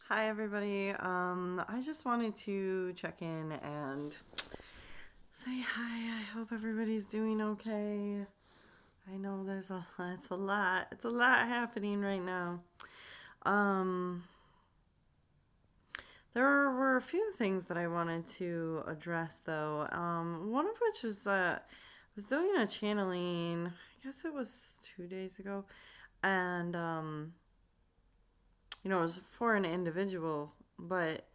Hi everybody. I just wanted to check in and say hi. I hope everybody's doing okay. I know it's a lot happening right now. Um, there were a few things that I wanted to address though. One of which was I was doing a channeling. I guess it was 2 days ago, and it was for an individual, but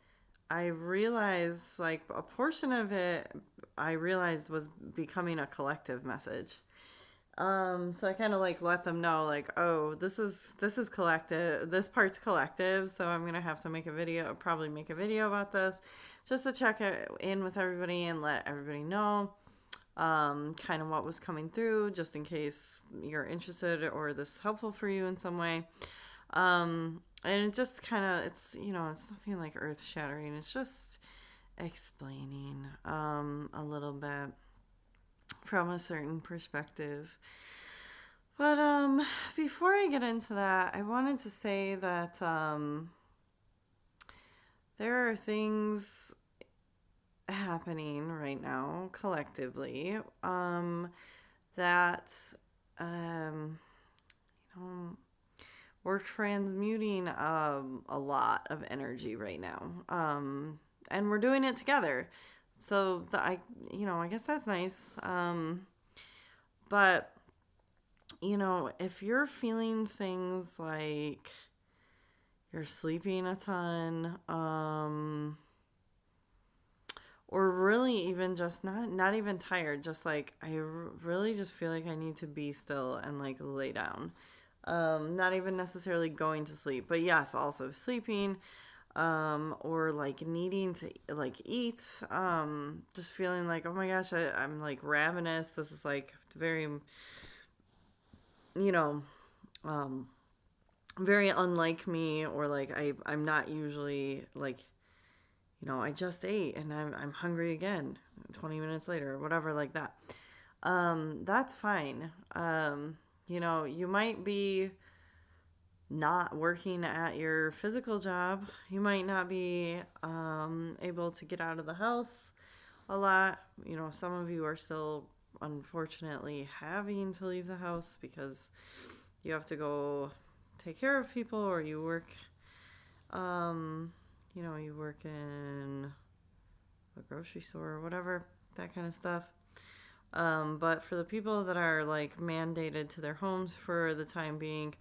I realized like a portion of it I realized was becoming a collective message. So I kind of like let them know like, oh, this is collective. This part's collective, so I'm gonna have to probably make a video about this, just to check it in with everybody and let everybody know, kind of what was coming through, just in case you're interested or this is helpful for you in some way. And it just kind of it's nothing like earth shattering. It's just explaining a little bit from a certain perspective. But before I get into that, I wanted to say that there are things happening right now collectively that um, you know we're transmuting a lot of energy right now, and we're doing it together. So I guess that's nice. But if you're feeling things like you're sleeping a ton, or really even just not even tired, just like really just feel like I need to be still and like lay down. Not even necessarily going to sleep, but yes, also sleeping, or like needing to like eat, just feeling like, oh my gosh, I'm like ravenous. This is like very, you know, um, very unlike me, or like I'm not usually like, I just ate and I'm hungry again 20 minutes later or whatever like that. That's fine. You might be not working at your physical job. You might not be able to get out of the house a lot. Some of you are still unfortunately having to leave the house because you have to go take care of people, or um, you work in a grocery store or whatever, that kind of stuff. But for the people that are like mandated to their homes for the time being,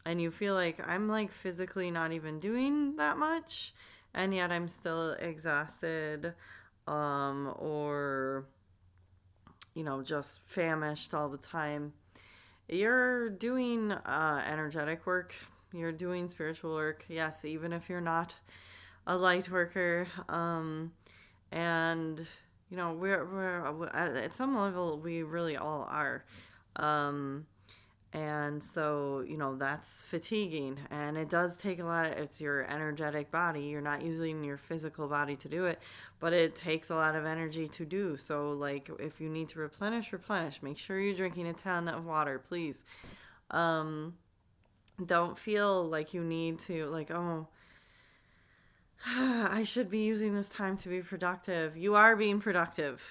and you feel like I'm like physically not even doing that much, and yet I'm still exhausted, or just famished all the time, you're doing energetic work, you're doing spiritual work, yes, even if you're not a light worker. And we're at some level we really all are. um and so, that's fatiguing, and it does take a lot. It's your energetic body. You're not using your physical body to do it, but it takes a lot of energy to do. So, like, if you need to replenish. Make sure you're drinking a ton of water, please. Um, don't feel like you need to, like, oh, I should be using this time to be productive. You are being productive.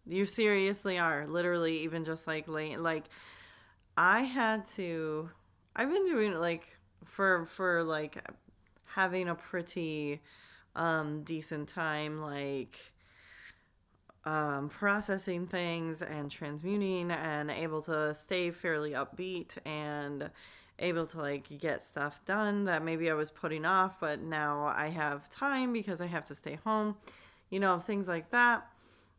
You seriously are. Literally, even just like late, like I had to. I've been doing it like for like having a pretty decent time, like processing things and transmuting, and able to stay fairly upbeat and able to like get stuff done that maybe I was putting off, but now I have time because I have to stay home, things like that.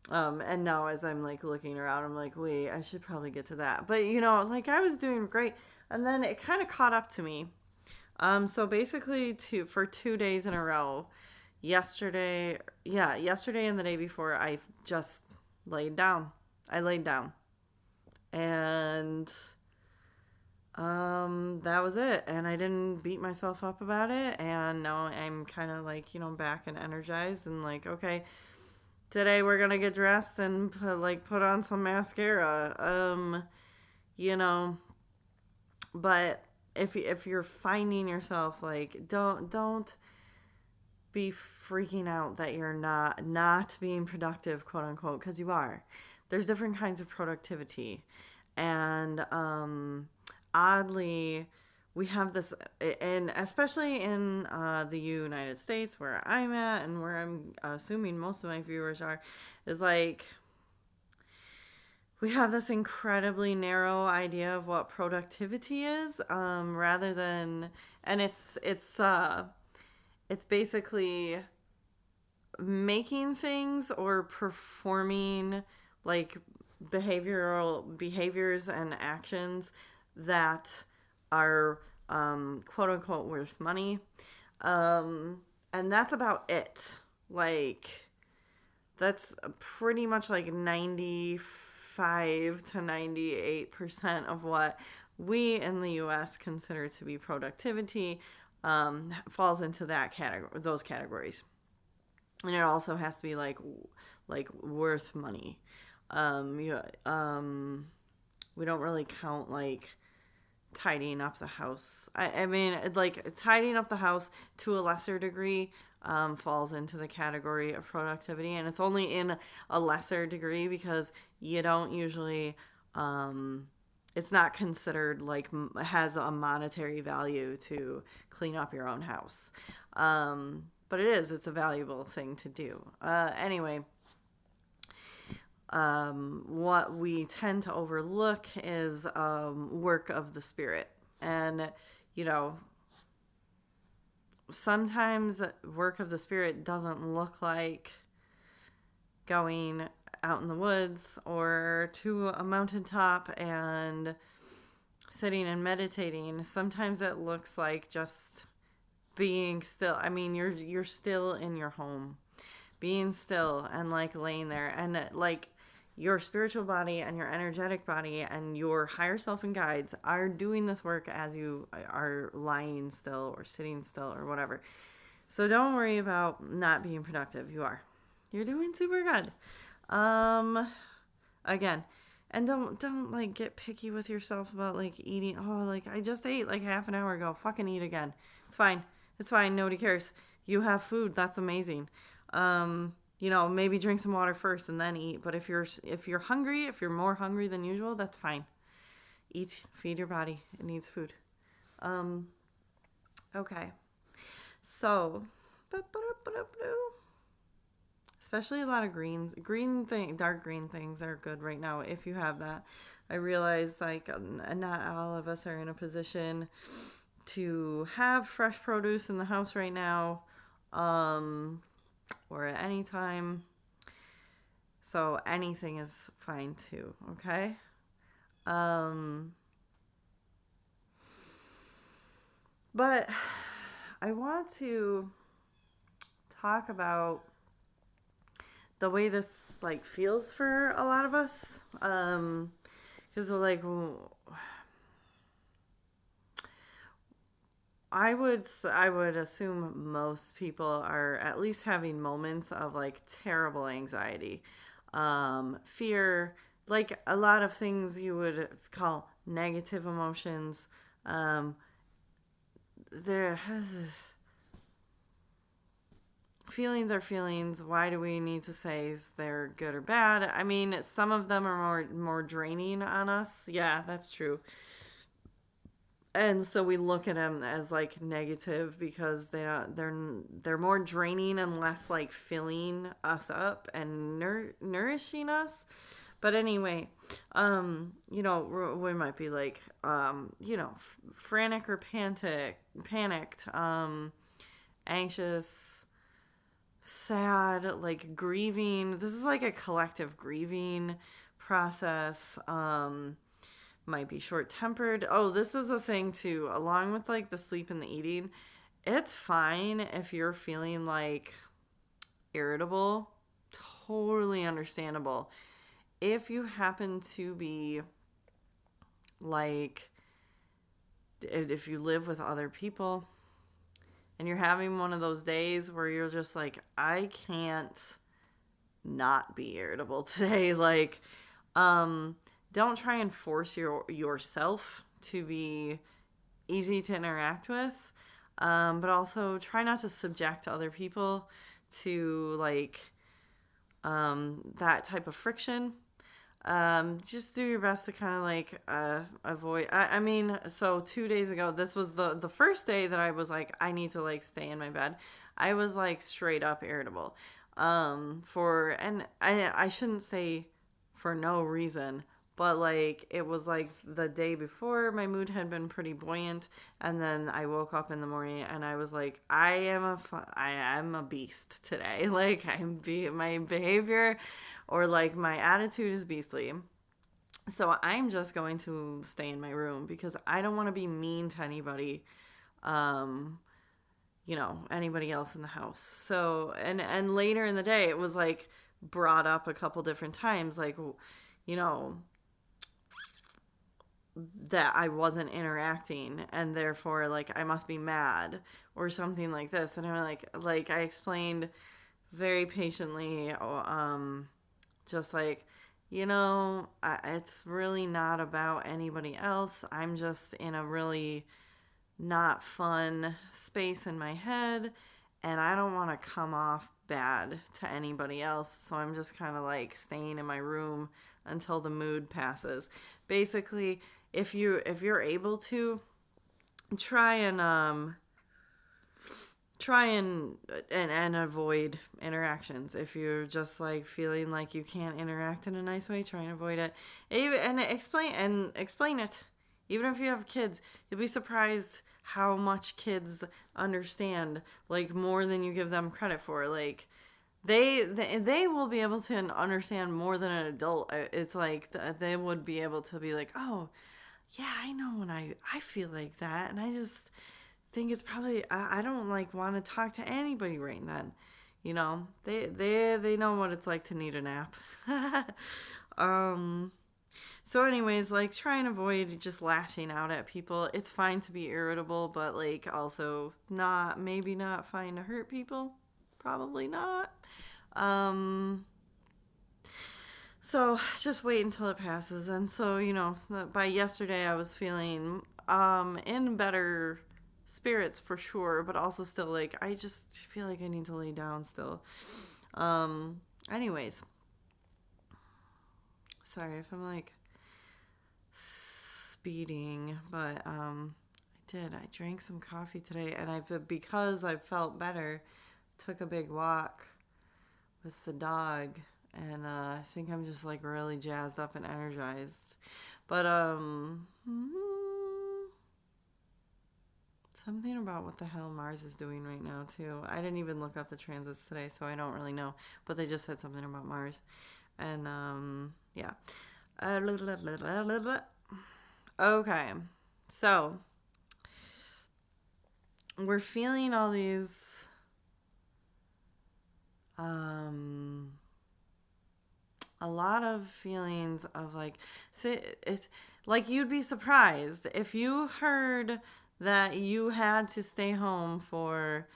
And now as I'm like looking around, I'm like, wait, I should probably get to that. But like I was doing great, and then it kind of caught up to me. So basically, for 2 days in a row, yesterday and the day before, I just laid down. I laid down, and that was it. And I didn't beat myself up about it. And now I'm kind of like back and energized, and like, okay, today we're gonna get dressed and put on some mascara. you know, but if you're finding yourself like, don't be freaking out that you're not being productive, quote unquote, because you are. There's different kinds of productivity, and oddly, we have this, and especially in the United States where I'm at and where I'm assuming most of my viewers are, is like we have this incredibly narrow idea of what productivity is, rather than, and it's basically making things or performing like behaviors and actions that are quote unquote worth money. And that's about it. Like, that's pretty much like 95 to 98% of what we in the US consider to be productivity falls into that category, those categories. And it also has to be like worth money. We don't really count like tidying up the house. I mean, like tidying up the house to a lesser degree falls into the category of productivity, and it's only in a lesser degree because you don't usually. It's not considered like has a monetary value to clean up your own house. But it is. It's a valuable thing to do. Anyway, what we tend to overlook is work of the spirit. And, you know, sometimes work of the spirit doesn't look like going out in the woods or to a mountaintop and sitting and meditating. Sometimes it looks like just being still. I mean, you're still in your home, being still and like laying there, and like your spiritual body and your energetic body and your higher self and guides are doing this work as you are lying still or sitting still or whatever. So don't worry about not being productive. You're doing super good. Again, and don't like get picky with yourself about like eating. Oh, like I just ate like half an hour ago. Fucking eat again. It's fine. It's fine. Nobody cares. You have food. That's amazing. Maybe drink some water first and then eat. But if you're hungry, if you're more hungry than usual, that's fine. Eat. Feed your body. It needs food. Okay. So, especially a lot of dark green things are good right now if you have that. I realize like not all of us are in a position to have fresh produce in the house right now, or at any time. So anything is fine too, okay? But I want to talk about the way this like feels for a lot of us, because like I would assume most people are at least having moments of like terrible anxiety, fear, like a lot of things you would call negative emotions. There feelings are feelings. Why do we need to say they're good or bad? I mean, some of them are more draining on us. Yeah, that's true. And so we look at them as like negative because they're more draining and less like filling us up and nourishing us. But anyway, we might be like, frantic or panicked, anxious, sad, like grieving. This is like a collective grieving process. Might be short-tempered. Oh, this is a thing too, along with like the sleep and the eating. It's fine if you're feeling like irritable. Totally understandable. If you happen to be like, if you live with other people and you're having one of those days where you're just like, I can't not be irritable today, like, don't try and force yourself to be easy to interact with, but also try not to subject other people to like that type of friction. Just do your best to kind of like avoid. I mean, so 2 days ago, this was the first day that I was like, I need to like stay in my bed. I was like straight up irritable. And I shouldn't say for no reason, but like it was like the day before my mood had been pretty buoyant, and then I woke up in the morning and I was like, I am a beast today. Like my behavior or like my attitude is beastly. So I'm just going to stay in my room because I don't want to be mean to anybody, um, anybody else in the house. So and later in the day it was like brought up a couple different times, like, you know, that I wasn't interacting and therefore like I must be mad or something like this. And I'm like I explained very patiently, just like, it's really not about anybody else. I'm just in a really not fun space in my head, and I don't want to come off bad to anybody else. So I'm just kind of like staying in my room until the mood passes. Basically, if you're able to try and try and avoid interactions. If you're just like feeling like you can't interact in a nice way, try and avoid it. And explain it. Even if you have kids, you'll be surprised how much kids understand, like more than you give them credit for. Like they will be able to understand more than an adult. It's like they would be able to be like, oh yeah, I know when I feel like that, and I just think it's probably I don't like want to talk to anybody right then. They know what it's like to need a nap. um so anyways, like try and avoid just lashing out at people. It's fine to be irritable, but like also maybe not fine to hurt people. Probably not. Um so just wait until it passes. And so, by yesterday I was feeling in better spirits for sure, but also still like I just feel like I need to lay down still. Anyways, sorry if I'm like speeding, but I drank some coffee today, and because I felt better, took a big walk with the dog, and I think I'm just like really jazzed up and energized. But something about what the hell Mars is doing right now too. I didn't even look up the transits today, so I don't really know. But they just said something about Mars, and yeah. Okay, so we're feeling all these a lot of feelings of like, it's like you'd be surprised if you heard that you had to stay home for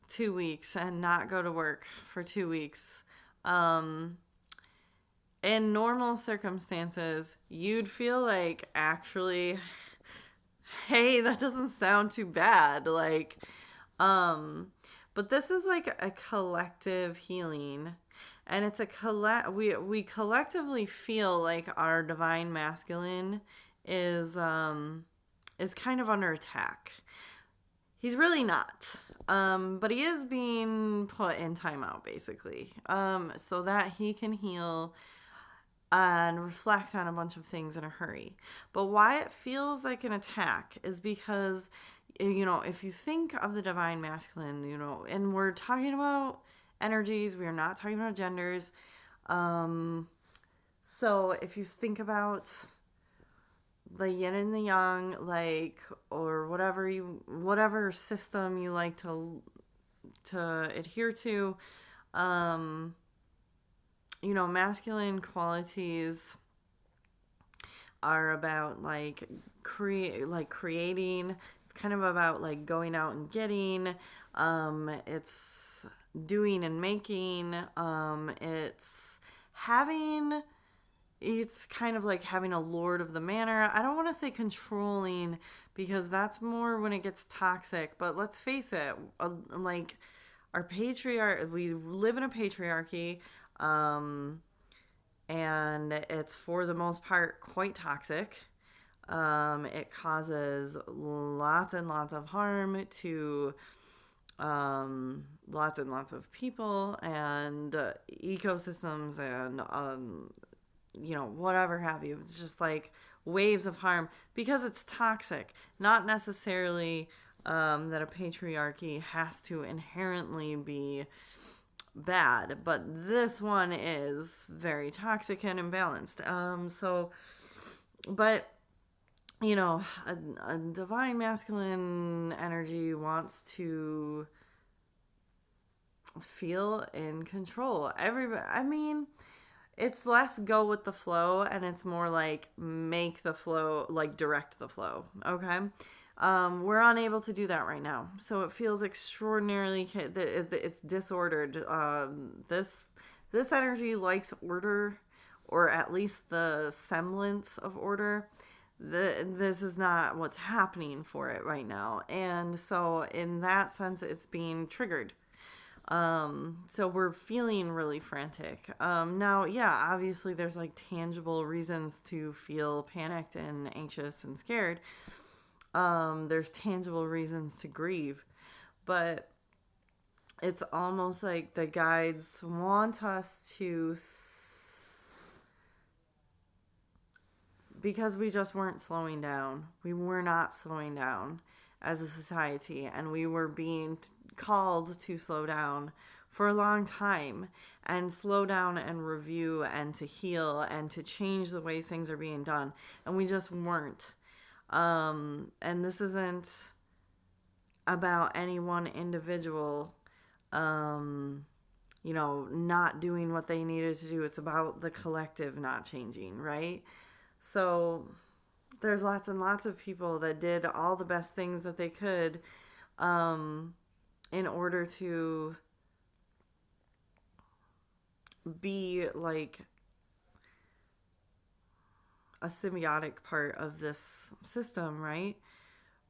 2 weeks and not go to work for 2 weeks. In normal circumstances, you'd feel like, actually, hey, that doesn't sound too bad. Like, but this is like a collective healing, and it's we collectively feel like our divine masculine is kind of under attack. He's really not. But he is being put in timeout, basically, so that he can heal and reflect on a bunch of things in a hurry. But why it feels like an attack is because, if you think of the divine masculine, and we're talking about energies, we are not talking about genders. So if you think about the yin and the yang, like, or whatever system you like to adhere to, masculine qualities are about like creating. It's kind of about like going out and getting. It's doing and making. It's having it's kind of like having a lord of the manor. I don't want to say controlling because that's more when it gets toxic, but let's face it, like our patriarch, we live in a patriarchy, um, and it's for the most part quite toxic. It causes lots and lots of harm to lots and lots of people and ecosystems and whatever have you. It's just like waves of harm because it's toxic. Not necessarily that a patriarchy has to inherently be bad, but this one is very toxic and imbalanced. But a divine masculine energy wants to feel in control. It's less go with the flow and it's more like make the flow, like direct the flow. Okay. We're unable to do that right now. So it feels extraordinarily, it's disordered. This energy likes order, or at least the semblance of order. This is not what's happening for it right now. And so in that sense, it's being triggered. So we're feeling really frantic. Now, yeah, obviously there's like tangible reasons to feel panicked and anxious and scared. There's tangible reasons to grieve, but it's almost like the guides want us to, because we just weren't slowing down. We were not slowing down as a society, and we were being called to slow down for a long time and slow down and review and to heal and to change the way things are being done, and we just weren't. And this isn't about any one individual not doing what they needed to do. It's about the collective not changing, right? So there's lots and lots of people that did all the best things that they could in order to be like a symbiotic part of this system, right?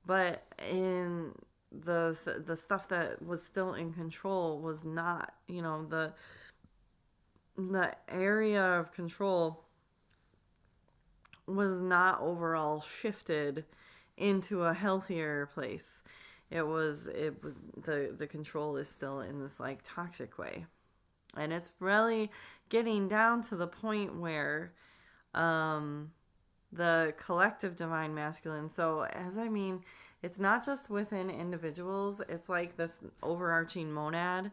But in the stuff that was still in control was not, the area of control was not overall shifted into a healthier place. It was the control is still in this like toxic way. And it's really getting down to the point where the collective divine masculine, so it's not just within individuals, it's like this overarching monad.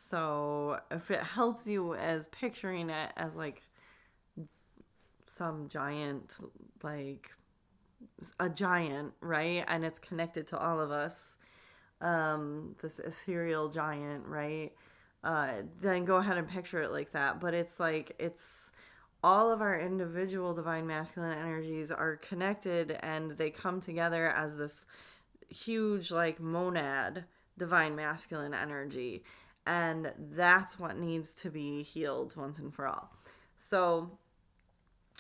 So if it helps you as picturing it as like some giant, like a giant, right? And it's connected to all of us. This ethereal giant, right? Then go ahead and picture it like that. But it's like, it's all of our individual divine masculine energies are connected and they come together as this huge, like, monad divine masculine energy. And that's what needs to be healed once and for all. So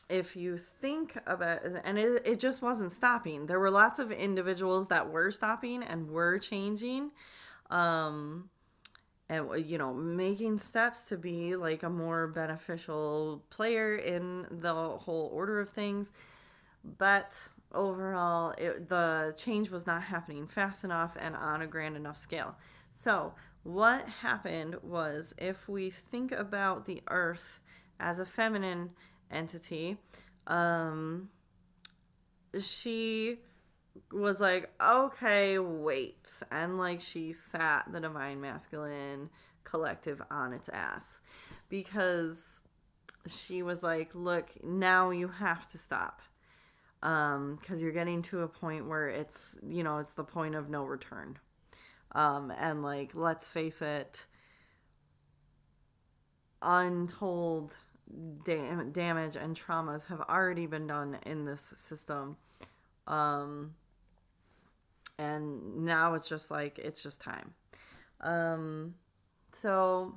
if you think about, and it just wasn't stopping. There were lots of individuals that were stopping and were changing, and making steps to be like a more beneficial player in the whole order of things. But overall, the change was not happening fast enough and on a grand enough scale. So what happened was, if we think about the earth as a feminine entity, she was like, okay, wait. And like, she sat the divine masculine collective on its ass, because she was like, look, now you have to stop. Because you're getting to a point where it's the point of no return. And like, let's face it, untold damage and traumas have already been done in this system. And now it's just like, it's just time. So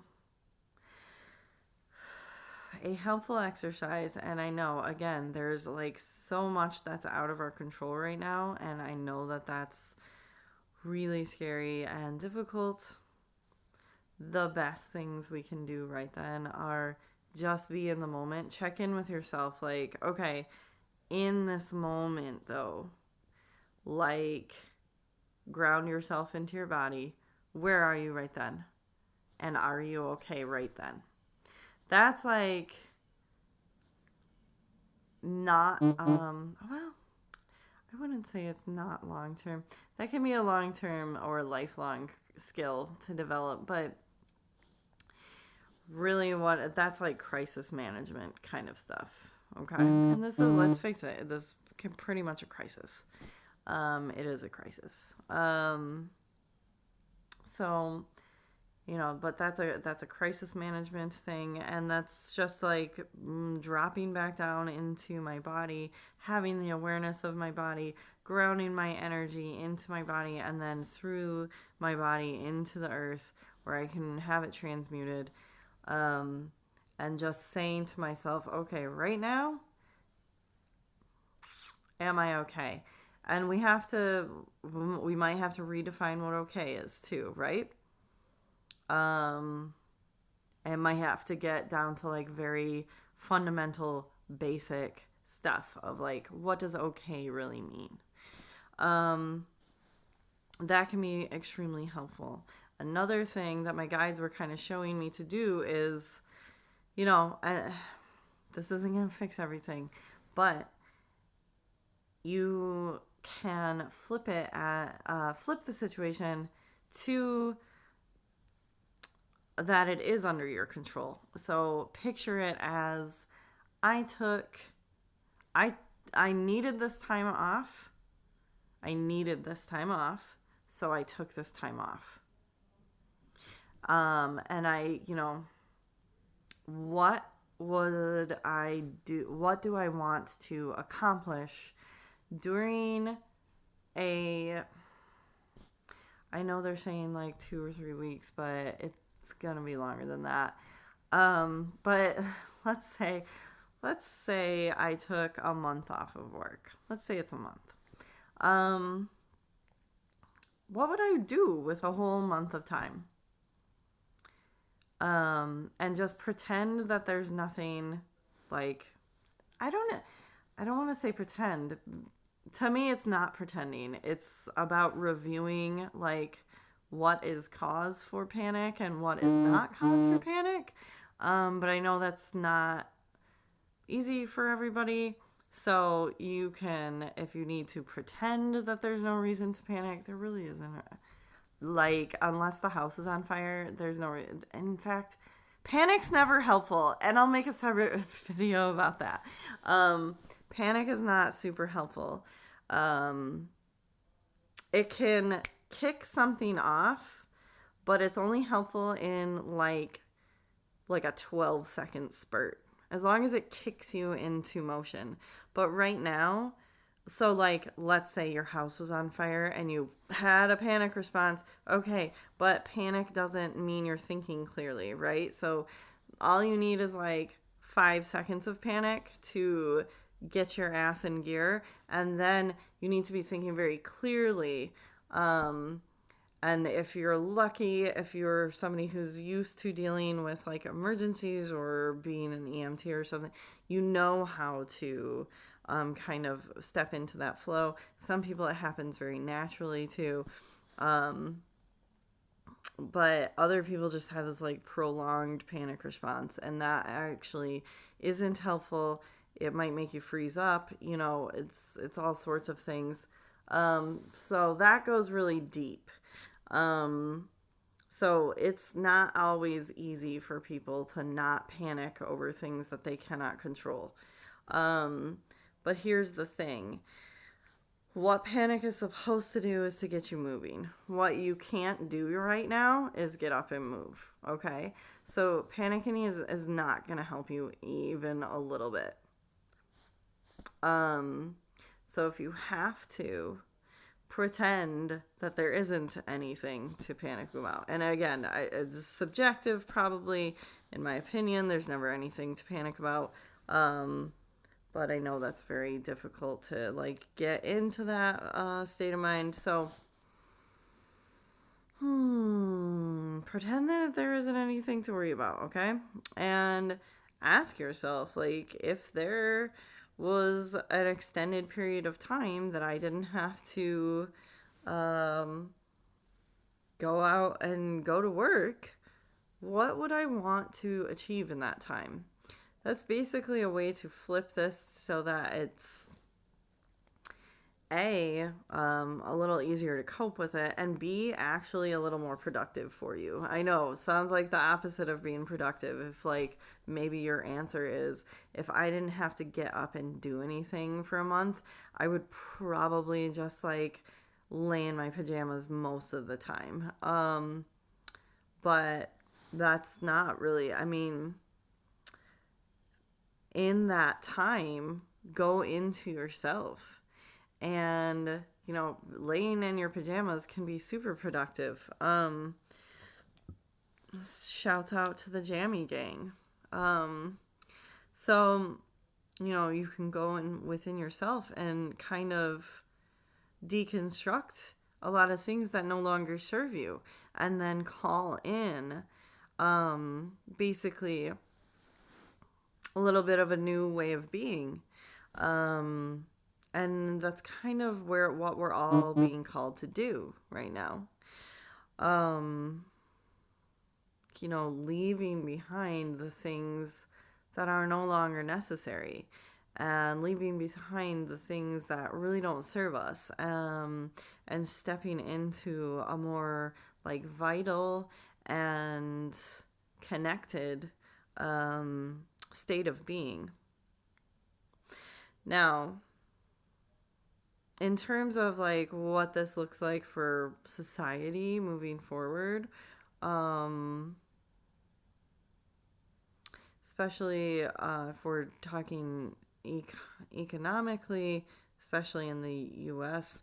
a helpful exercise, and I know, again, there's like so much that's out of our control right now, and I know that that's really scary and difficult. The best things we can do right then are just be in the moment. Check in with yourself. Like, okay, in this moment, though, like, ground yourself into your body. Where are you right then? And are you okay right then? That's like not, well, I wouldn't say it's not long term. That can be a long term or lifelong skill to develop, but really what that's like crisis management kind of stuff. Okay. And this is, let's face it, this can pretty much a crisis. It is a crisis. So, but that's a crisis management thing, and that's just like dropping back down into my body, having the awareness of my body, grounding my energy into my body, and then through my body into the earth where I can have it transmuted. And just saying to myself, okay, right now, am I okay? And we might have to redefine what okay is too, right? And might have to get down to like very fundamental, basic stuff of like, what does okay really mean? That can be extremely helpful. Another thing that my guides were kind of showing me to do is, this isn't going to fix everything, but you can flip the situation to that it is under your control. So picture it as I needed this time off. So I took this time off. And what would I do? What do I want to accomplish during I know they're saying like 2 or 3 weeks, but it's gonna be longer than that. But let's say I took a month off of work. Let's say it's a month. What would I do with a whole month of time? And just pretend that there's nothing, like, I don't want to say pretend. To me, it's not pretending. It's about reviewing, like, what is cause for panic and what is not cause for panic. But I know that's not easy for everybody. So you can, if you need to pretend that there's no reason to panic, there really isn't. Like, unless the house is on fire, there's no reason. In fact, panic's never helpful, and I'll make a separate video about that. Panic is not super helpful. It can kick something off, but it's only helpful in like a 12-second spurt, as long as it kicks you into motion. But right now, so like, let's say your house was on fire and you had a panic response. Okay, but panic doesn't mean you're thinking clearly, right? So all you need is like 5 seconds of panic to get your ass in gear, and then you need to be thinking very clearly. And if you're lucky, if you're somebody who's used to dealing with like emergencies or being an EMT or something, you know how to kind of step into that flow. Some people, it happens very naturally too. But other people just have this like prolonged panic response, and that actually isn't helpful. It might make you freeze up. It's all sorts of things. So that goes really deep. So it's not always easy for people to not panic over things that they cannot control. But here's the thing. What panic is supposed to do is to get you moving. What you can't do right now is get up and move, okay? So panicking is not going to help you even a little bit. So if you have to, pretend that there isn't anything to panic about. And again, it's subjective, probably. In my opinion, there's never anything to panic about. But I know that's very difficult to like get into that state of mind. So, pretend that there isn't anything to worry about, okay? And ask yourself, like, if there was an extended period of time that I didn't have to go out and go to work, what would I want to achieve in that time? That's basically a way to flip this so that it's a little easier to cope with it, and B, actually a little more productive for you. I know, sounds like the opposite of being productive. If like maybe your answer is, if I didn't have to get up and do anything for a month, I would probably just like lay in my pajamas most of the time. But that's not really, I mean, in that time, go into yourself. And, you know, laying in your pajamas can be super productive. Shout out to the Jammy Gang. So, you know, you can go in within yourself and kind of deconstruct a lot of things that no longer serve you, and then call in basically a little bit of a new way of being. And that's kind of what we're all being called to do right now. You know, leaving behind the things that are no longer necessary, and leaving behind the things that really don't serve us, and stepping into a more like vital and connected state of being. Now, in terms of like what this looks like for society moving forward, especially if we're talking economically, especially in the US,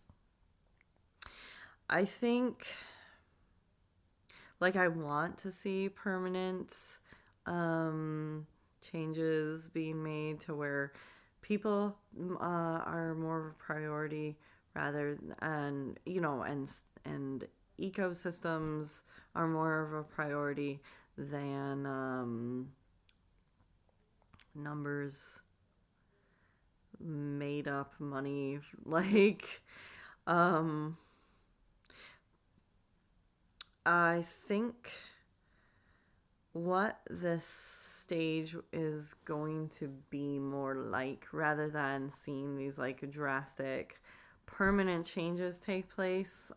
I think like I want to see permanent changes being made to where people are more of a priority, rather, and you know, and ecosystems are more of a priority than numbers, made up money. Like I think what this stage is going to be more like, rather than seeing these like drastic permanent changes take place,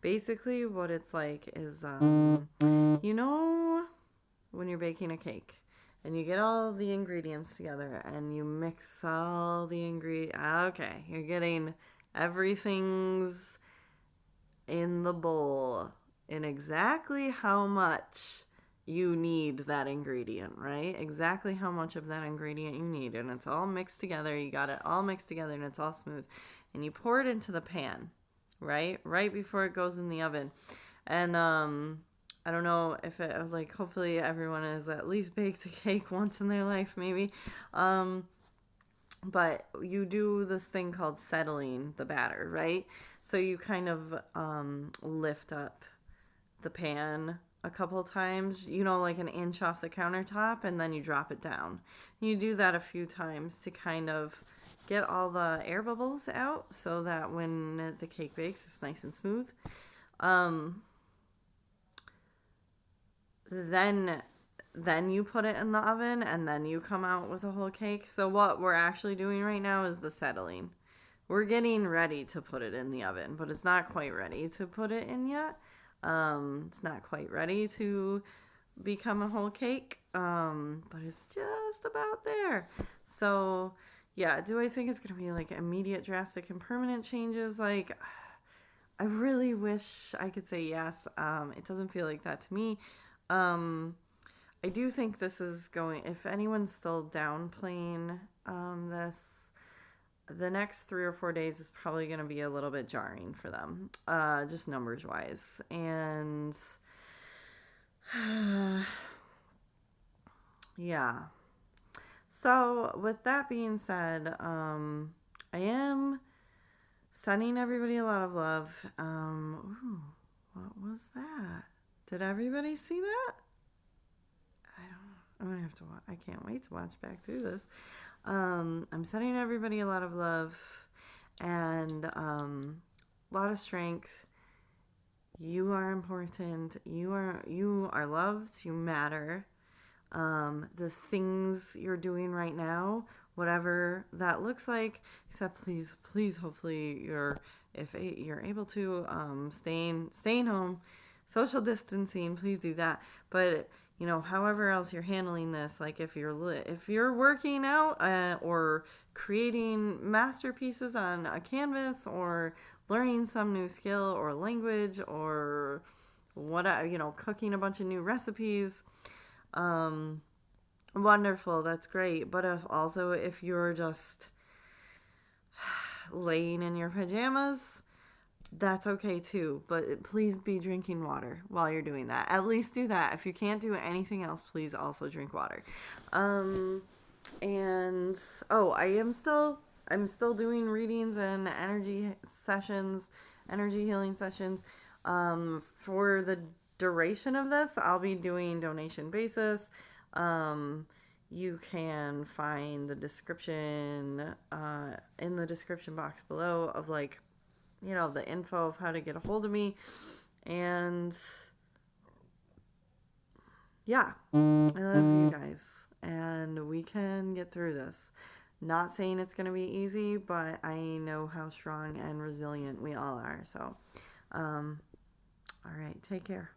basically what it's like is you know, when you're baking a cake and you get all the ingredients together and you mix all the ingredients, okay, you're getting everything's in the bowl in exactly how much you need that ingredient, right? Exactly how much of that ingredient you need, and it's all mixed together. You got it all mixed together and it's all smooth, and you pour it into the pan, right before it goes in the oven. And I don't know if it, like, hopefully everyone has at least baked a cake once in their life, maybe. But you do this thing called settling the batter, right? So you kind of lift up the pan a couple times, you know, like an inch off the countertop, and then you drop it down. You do that a few times to kind of get all the air bubbles out so that when the cake bakes, it's nice and smooth. Then you put it in the oven, and then you come out with a whole cake. So what we're actually doing right now is the settling. We're getting ready to put it in the oven, but it's not quite ready to put it in yet. It's not quite ready to become a whole cake, but it's just about there. So yeah, do I think it's going to be like immediate, drastic, and permanent changes? Like, I really wish I could say yes. It doesn't feel like that to me. I do think this is going, if anyone's still downplaying this, the next 3 or 4 days is probably going to be a little bit jarring for them, just numbers wise. And yeah. So, with that being said, I am sending everybody a lot of love. Ooh, what was that? Did everybody see that? I don't. I'm gonna have to watch. I can't wait to watch back through this. I'm sending everybody a lot of love and a lot of strength. You are important. You are loved. You matter. The things you're doing right now, whatever that looks like, except please, hopefully if you're able to, staying home, social distancing, please do that. But however else you're handling this, like if you're working out, or creating masterpieces on a canvas, or learning some new skill or language, or what, cooking a bunch of new recipes, wonderful, that's great. But if you're just laying in your pajamas, that's okay too. But please be drinking water while you're doing that. At least do that. If you can't do anything else, please also drink water. And I'm still doing readings and energy healing sessions. For the duration of this, I'll be doing donation basis. You can find the description in the description box below of the info of how to get a hold of me. And yeah, I love you guys, and we can get through this. Not saying it's going to be easy, but I know how strong and resilient we all are. So, all right, take care.